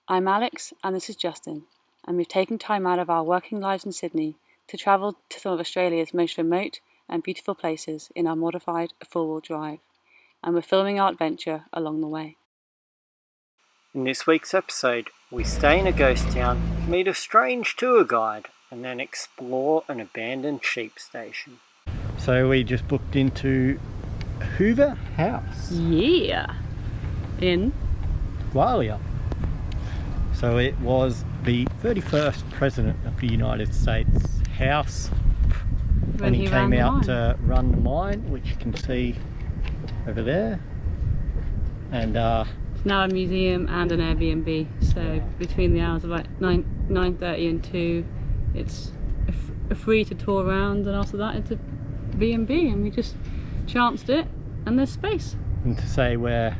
I'm Alex and this is Justin, and we've taken time out of our working lives in Sydney to travel to some of Australia's most remote and beautiful places in our modified four-wheel drive, and we're filming our adventure along the way. In this week's episode, we stay in a ghost town, meet a strange tour guide, and then explore an abandoned sheep station. So we just booked into Hoover House. Yeah! In Gwalia. So it was the 31st President of the United States house when he came out to run the mine, which you can see over there. And it's now a museum and an Airbnb, so between the hours of like 9:30 and 2 it's free to tour around, and after that it's a B&B, and we just chanced it and there's space. And to say we're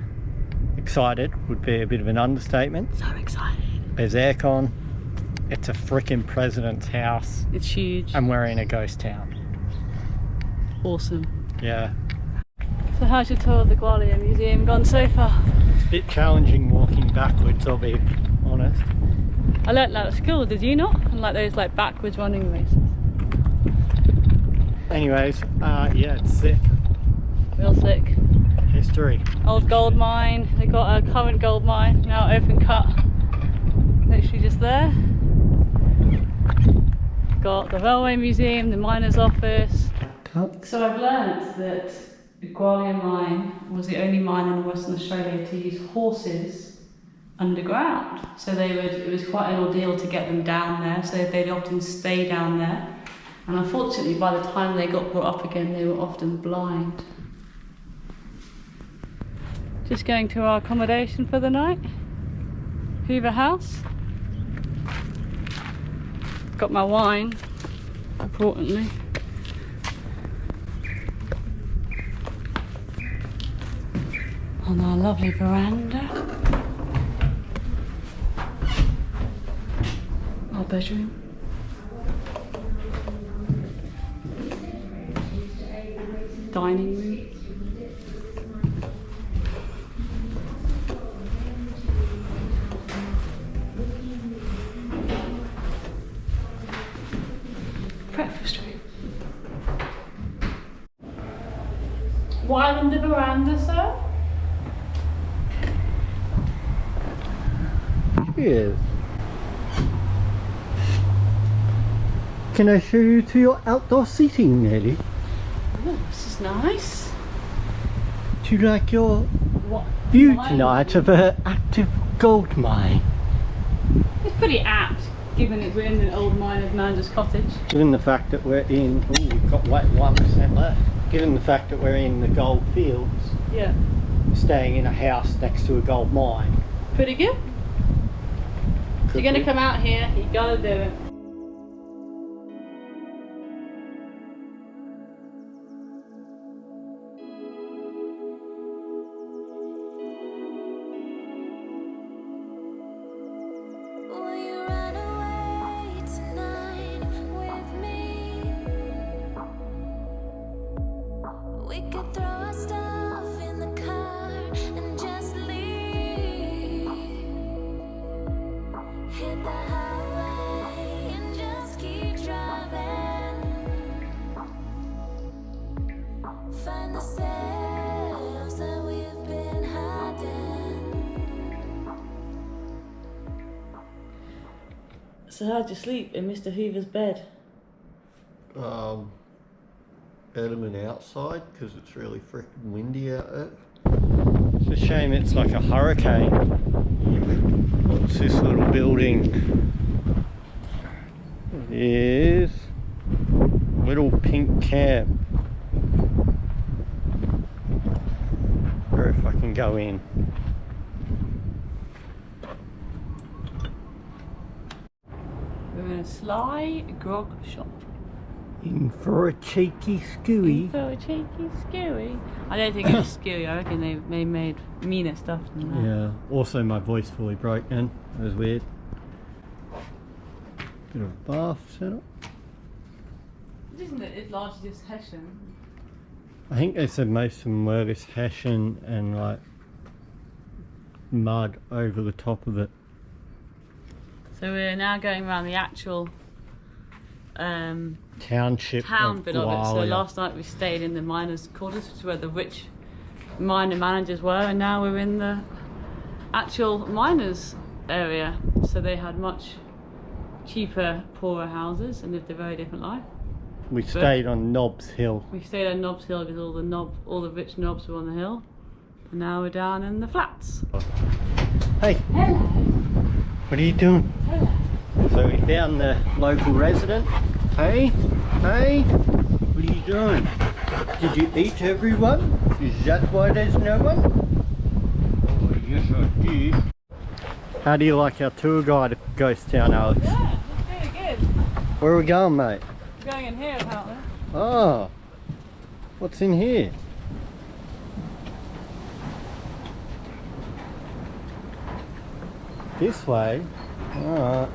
excited would be a bit of an understatement. So excited. There's aircon, it's a freaking president's house. It's huge. And we're in a ghost town. Awesome. Yeah. So how's your tour of the Gwalia Museum gone so far? It's a bit challenging walking backwards, I'll be honest. I learnt that at school, did you not? And like those like backwards running races. Anyways, yeah, it's sick. Real sick. History. Old gold mine. They got a current gold mine, now open cut. Literally just there. Got the railway museum, the miner's office. So I've learnt that the Gwalia mine was the only mine in Western Australia to use horses underground. So it was quite an ordeal to get them down there, so they'd often stay down there. And unfortunately, by the time they got brought up again, they were often blind. Just going to our accommodation for the night. Hoover House. Got my wine, importantly. On our lovely veranda. Our bedroom. Dining room. Breakfast room. Wine on the veranda, sir? Cheers. Can I show you to your outdoor seating, Nelly? Oh, this is nice. Do you like your What view wine? tonight of an active gold mine? It's pretty apt, given that we're in the old miner's manager's cottage. Given the fact that we're in, oh, we've got like 1% left. Given the fact that we're in the Goldfields, Yeah. staying in a house next to a gold mine. Pretty good. If you're gonna come out here, you gotta do it. So how'd you sleep in Mr. Hoover's bed? Better than outside because it's really freaking windy out there. It's a shame it's like a hurricane. What's this little building? It is Little Pink Camp. Or if I can go in. We're in a sly grog shop. In for a cheeky skewy. So a cheeky skewy. I don't think it's skewy, I reckon they made meaner stuff than that. Yeah, also my voice fully broke then. It was weird. Bit of a bath setup. Isn't it? It's largely just Hessian. I think they said most of them were this Hessian and like mud over the top of it. So we're now going around the actual township town bit of it. So Gwalia. last night we stayed in the miners' quarters, which is where the rich miner managers were, and now we're in the actual miners' area. So they had much cheaper, poorer houses and lived a very different life. We stayed on Nobbs Hill. We stayed on Nobbs Hill because all the rich knobs were on the hill, and now we're down in the flats. Hey. Hello. What are you doing? Hello. So we found the local resident. Hey, hey, what are you doing? Did you eat everyone? Is that why there's no one? Oh, yes I did. How do you like our tour guide of Ghost Town, Alex? Yeah, it's really good. Where are we going, mate? We're going in here apparently. Oh, what's in here? This way? Alright.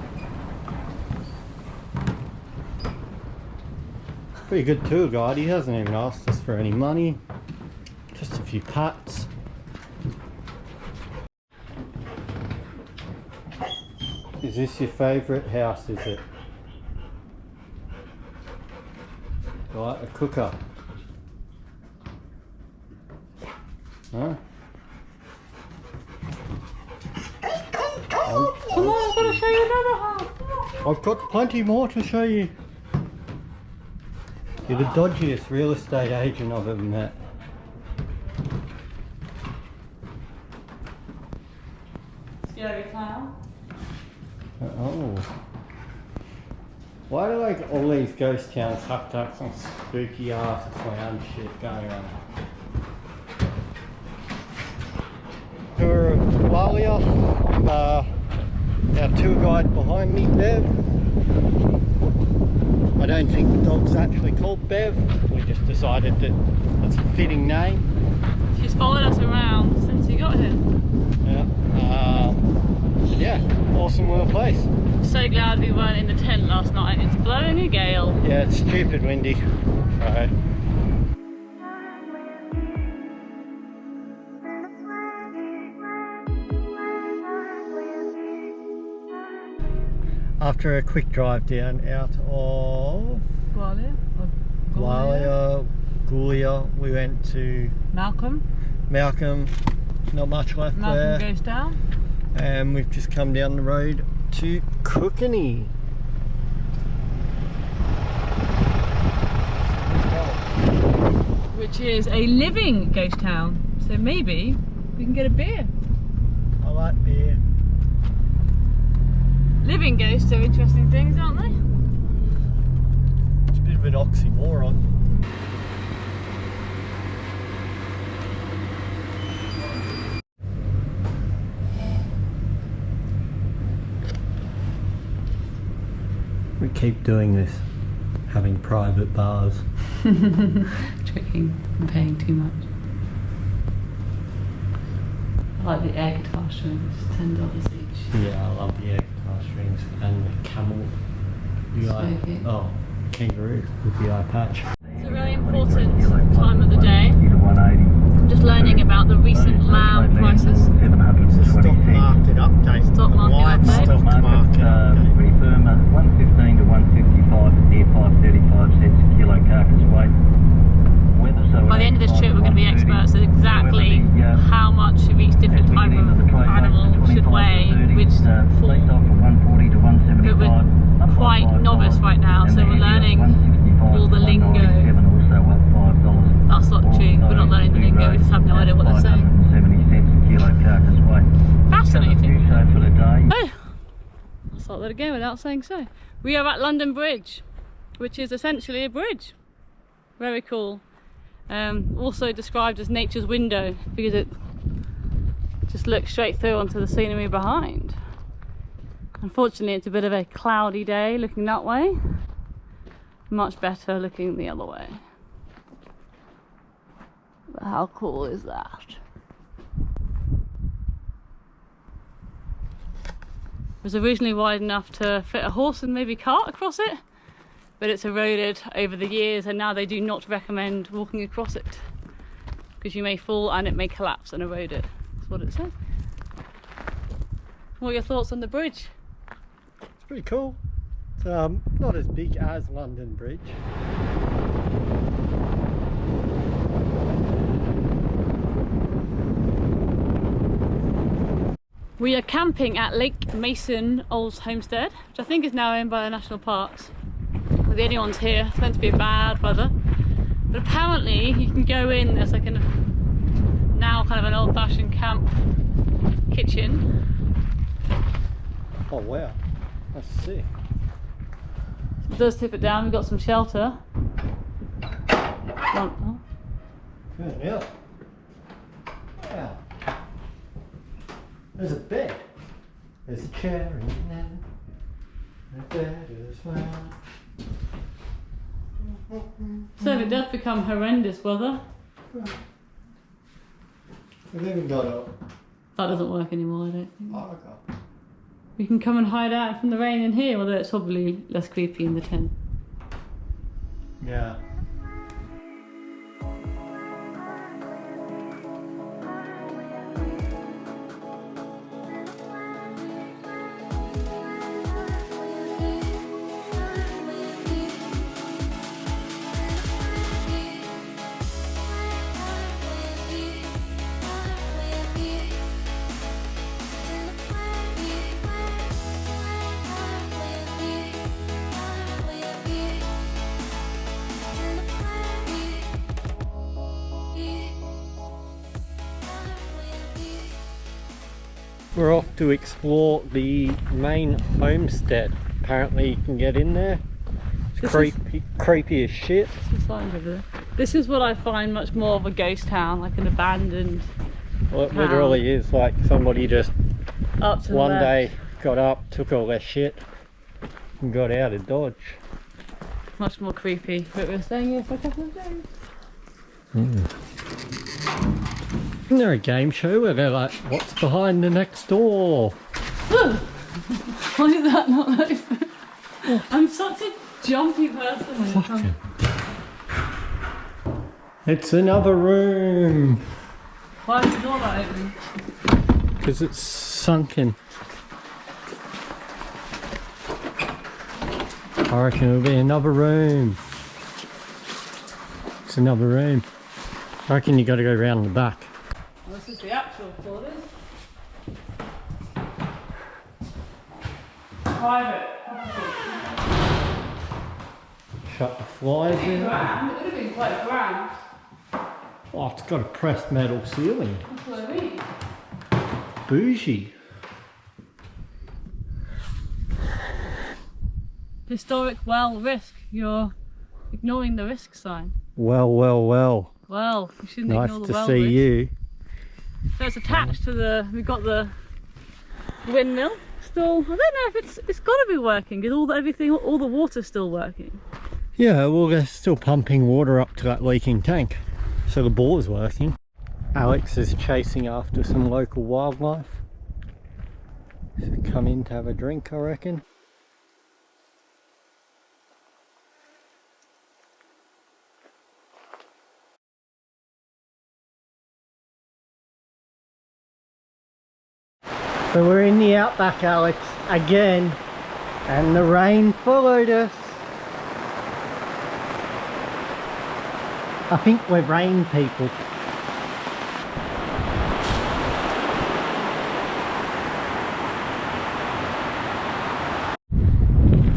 Pretty good tour guide. He hasn't even asked us for any money. Just a few pats. Is this your favourite house, is it? Right, a cooker. Huh? Come on, I've got to show you another house. I've got plenty more to show you. You're the dodgiest real estate agent I've ever met. Scary clown. Oh. Why do like all these ghost towns have to have some spooky ass clown shit going on? Tour of Gwalia with our tour guide behind me, Bev. I don't think the dog's actually called Bev. We just decided that that's a fitting name. She's followed us around since we got here. Yeah, awesome little place. So glad we weren't in the tent last night. It's blowing a gale. Yeah, it's stupid windy. Right. After a quick drive down out of Gwalia, we went to Malcolm. Not much left there. Malcolm goes down. And we've just come down the road to Kookynie. Which is a living ghost town. So maybe we can get a beer. I like beer. Living ghosts are interesting things, aren't they? It's a bit of an oxymoron. We keep doing this, having private bars. Tricking and paying too much. I like the air guitar strings, $10 each. Yeah, I love the air guitar strings and the camel. Smoky. Oh, kangaroo with the eye patch. It's a really important time of the day. I'm just learning about the recent lamb prices. It's a stock market update. Stock market Live update. stock market update. Firmer 115 to 155 near 535 cents a kilo carcass weight. By the end of this trip we're going to be experts at exactly how much of each different type of animal should weigh, which form. But we're quite novice right now, so we're learning all the lingo. That's not true, we're not learning the lingo, we just have no idea what they're saying. Fascinating. Oh, I'll start that again without saying so. We are at London Bridge, which is essentially a bridge. Very cool. Also described as nature's window because it just looks straight through onto the scenery behind. Unfortunately it's a bit of a cloudy day looking that way, much better looking the other way. But how cool is that? It was originally wide enough to fit a horse and maybe cart across it, but it's eroded over the years and now they do not recommend walking across it because you may fall and it may collapse and erode it. That's what it says. What are your thoughts on the bridge? pretty cool. It's not as big as London Bridge. We are camping at Lake Mason Old Homestead, which I think is now owned by the National Parks. We're the only ones here. It's meant to be bad weather, but apparently you can go in. There's like now kind of an old-fashioned camp kitchen. Oh wow, that's sick. It does tip it down. We've got some shelter. Oh. Good, yeah. Wow. There's a bed. There's a chair in there. And a bed as well. So if it does become horrendous weather, We've even got a... that doesn't work anymore, I don't think. Oh, okay. We can come and hide out from the rain in here, although it's probably less creepy in the tent. Yeah. We're off to explore the main homestead. Apparently you can get in there. It's creepy as shit. This is what I find much more of a ghost town, like an abandoned Well, it town. literally is like somebody just Up to one the day got up, took all their shit and got out of Dodge. much more creepy, but we're staying here for a couple of days. Isn't there a game show where they're like, what's behind the next door? Why is that not open? I'm such a jumpy person when it comes. It's another room. Why is the door not open? Because it's sunken. I reckon it'll be another room. It's another room. I reckon you got to go round the back. Well, this is the actual quarters. Private property. Shut the flies in. Grand. It would have been quite grand. Oh, it's got a pressed metal ceiling. That's what I mean. Bougie. Historic well risk. You're ignoring the risk sign. Well, well, well. Well, you shouldn't Nice ignore the to well see risk. you. So it's attached to the. We've got the windmill still. I don't know if it's got to be working. Is all the water's still working? Yeah, well, they're still pumping water up to that leaking tank, so the bore's working. Alex is chasing after some local wildlife. So come in to have a drink, I reckon. So we're in the outback, Alex, again, and the rain followed us. I think we're rain people.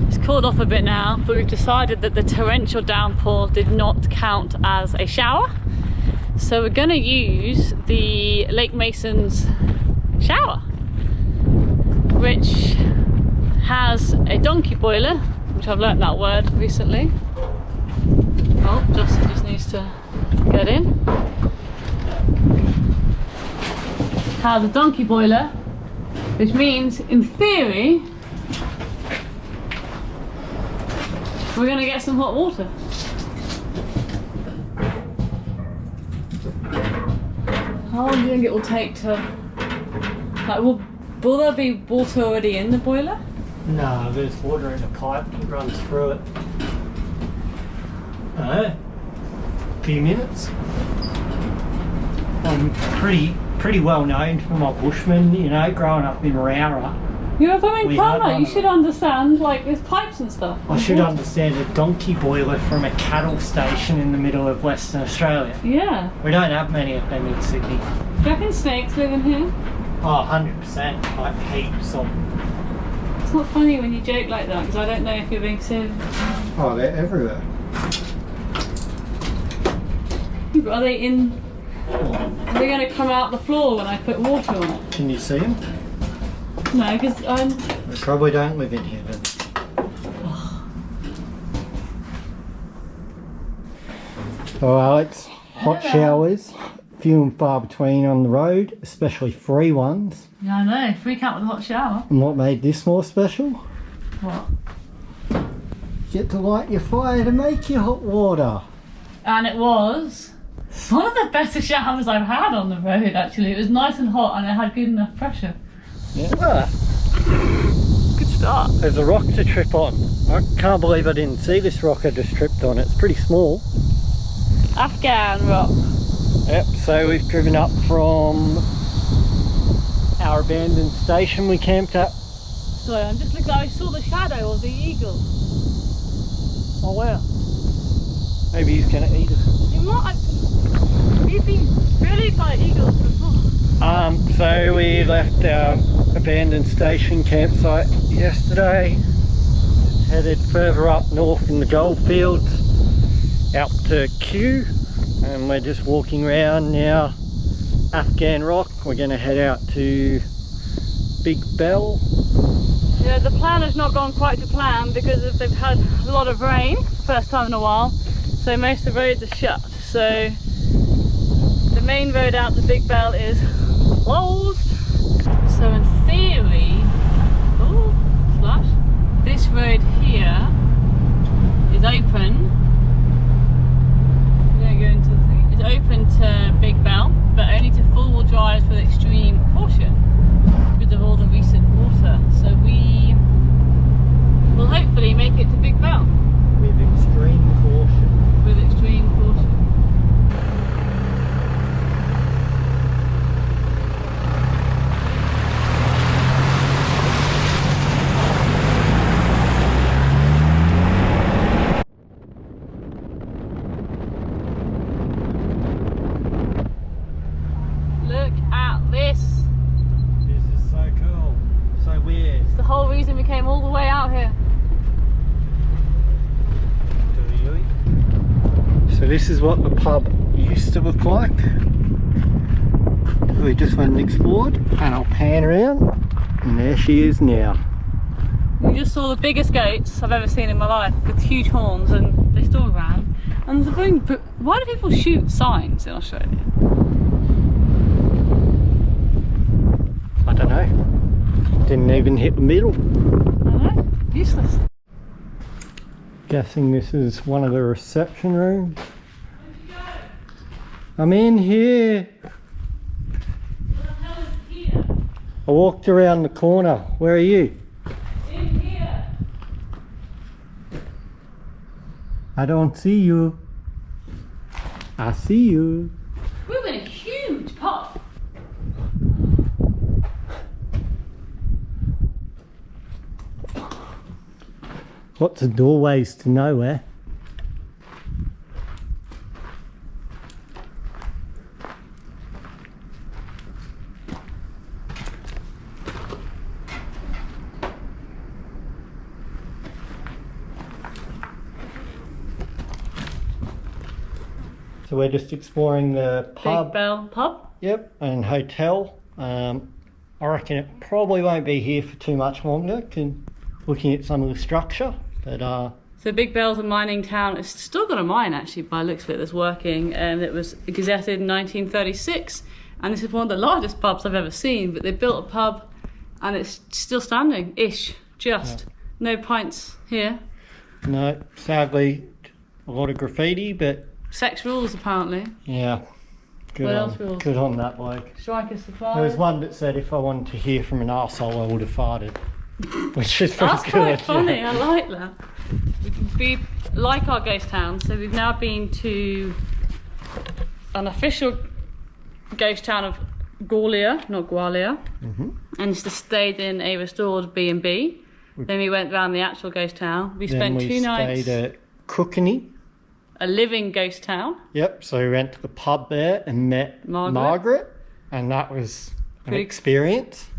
It's cooled off a bit now, but we've decided that the torrential downpour did not count as a shower. So we're going to use the Lake Mason's shower, which has a donkey boiler, which I've learnt that word recently. Oh, Justin just needs to get in. Has a donkey boiler, which means, in theory, we're going to get some hot water. How long do you think it will take to, like, will there be water already in the boiler? No, there's water in a pipe that runs through it. A few minutes. I'm pretty well known for my bushman, you know, growing up in Rowra. You're a blooming We had plumber, one you of should them. understand, like, with pipes and stuff. I should understand a donkey boiler from a cattle station in the middle of Western Australia. Yeah. We don't have many of them in Sydney. Do you reckon snakes live in here? Oh, 100%. Like heaps of them. It's not funny when you joke like that, because I don't know if you're being serious. Oh, they're everywhere. Are they in... Are they going to come out the floor when I put water on it? Can you see them? No, because I'm... They probably don't live in here then. Oh, Alex, hot showers, few and far between on the road, especially free ones. Yeah, I know. Freak out with a hot shower. And what made this more special? What? You get to light your fire to make your hot water. And it was one of the better showers I've had on the road, actually. It was nice and hot and it had good enough pressure. Yeah. Good start. There's a rock to trip on. I can't believe I didn't see this rock I just tripped on. It's pretty small. Afghan rock. Yep, so we've driven up from our abandoned station we camped at. Sorry, I'm just looking. I saw the shadow of the eagle. Oh wow. Maybe he's gonna eat us. You might. We've been bullied by eagles before. So we left our abandoned station campsite yesterday, headed further up north in the Goldfields out to Kew, and we're just walking around now Afghan Rock. We're going to head out to Big Bell. Yeah, the plan has not gone quite to plan because they've had a lot of rain for the first time in a while, so most of the roads are shut. So the main road out to Big Bell is closed. So in theory, oh, splash, this road here is open. We're going to go into the thing. It's open to Big Bell, but only to four-wheel drives with extreme caution because of all the recent water. So we will hopefully make it to Big Bell With extreme caution. with extreme caution. Look at this. This is so cool. So weird. It's the whole reason we came all the way out here. So this is what the pub used to look like. We just went and explored, and I'll pan around, and there she is now. We just saw the biggest goats I've ever seen in my life with huge horns, and they still ran. And the thing, why do people shoot signs in Australia? I don't know. Didn't even hit the middle. I don't know, useless. Guessing this is one of the reception rooms. I'm in here. What the hell is here? I walked around the corner. Where are you? In here. I don't see you. I see you. We're in a huge pub. Lots of doorways to nowhere. So we're just exploring the pub. Big Bell pub. Yep, and hotel. I reckon it probably won't be here for too much longer, looking at some of the structure. But So Big Bell's a mining town. It's still got a mine actually by the looks of it that's working, and it was gazetted in 1936, and this is one of the largest pubs I've ever seen. But they built a pub and it's still standing ish, just no pints here. no, sadly a lot of graffiti, but Sex rules apparently. yeah, good What on, else rules? good on that bloke. Striker supply. There was one that said if I wanted to hear from an arsehole I would have farted, which is pretty That's good. quite funny, yeah. I like that. We like our ghost town, so we've now been to an official ghost town of Gwalia, not Gwalia, and stayed in a restored B&B. Then we went around the actual ghost town. We spent 2 nights. Stayed at Kookynie. A living ghost town. Yep, so we went to the pub there and met Margaret, and that was an experience.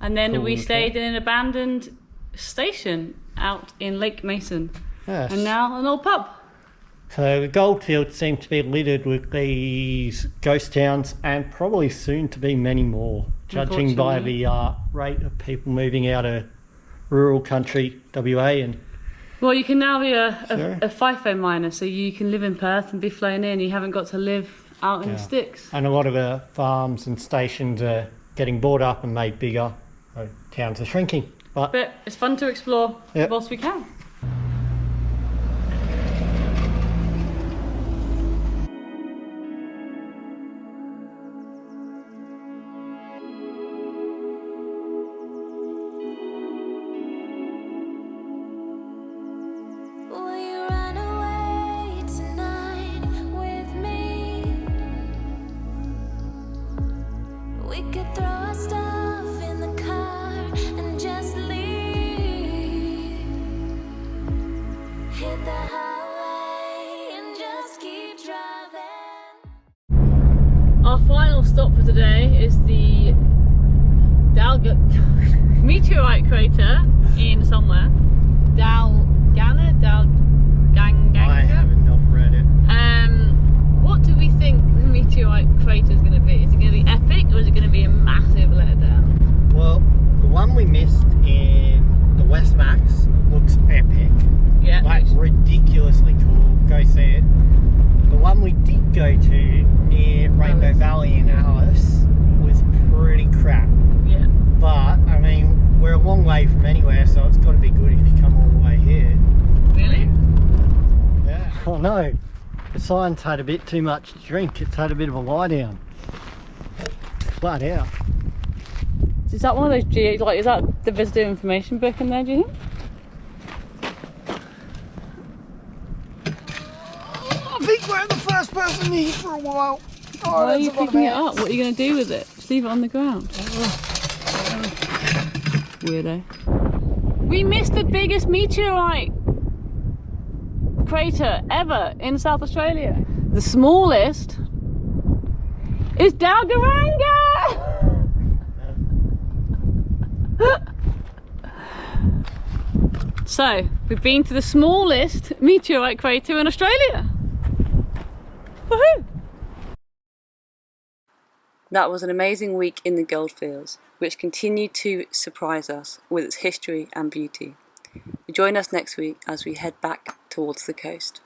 And then we stayed in an abandoned station out in Lake Mason. Yes. And now an old pub. So the Goldfields seem to be littered with these ghost towns, and probably soon to be many more, judging by the rate of people moving out of rural country WA. And well, you can now be a FIFO miner, so you can live in Perth and be flown in. You haven't got to live out in the sticks. And a lot of the farms and stations are getting bought up and made bigger. So towns are shrinking. But it's fun to explore whilst we can. Our final stop for today is the meteorite crater in somewhere. Dalgaranga? I haven't not read it. What do we think the meteorite crater is going to be? Is it going to be epic, or is it going to be a massive letdown? Well, the one we missed in the West Max looks epic. Yeah. Like ridiculously cool. Go see it. The one we did go to near Rainbow Valley in Alice was pretty crap. Yeah. But, I mean, we're a long way from anywhere, so it's got to be good if you come all the way here. Really? Yeah. Oh no, the sign's had a bit too much to drink. It's had a bit of a lie down. Flat out. Is that one of those is that the visitor information book in there, do you think? I think we're the first person here for a while. Oh, why are you picking it up? What are you going to do with it? Just leave it on the ground. Weirdo. We missed the biggest meteorite crater ever in South Australia. The smallest is Dalgaranga! So, we've been to the smallest meteorite crater in Australia. Woohoo! That was an amazing week in the Goldfields, which continued to surprise us with its history and beauty. Join us next week as we head back towards the coast.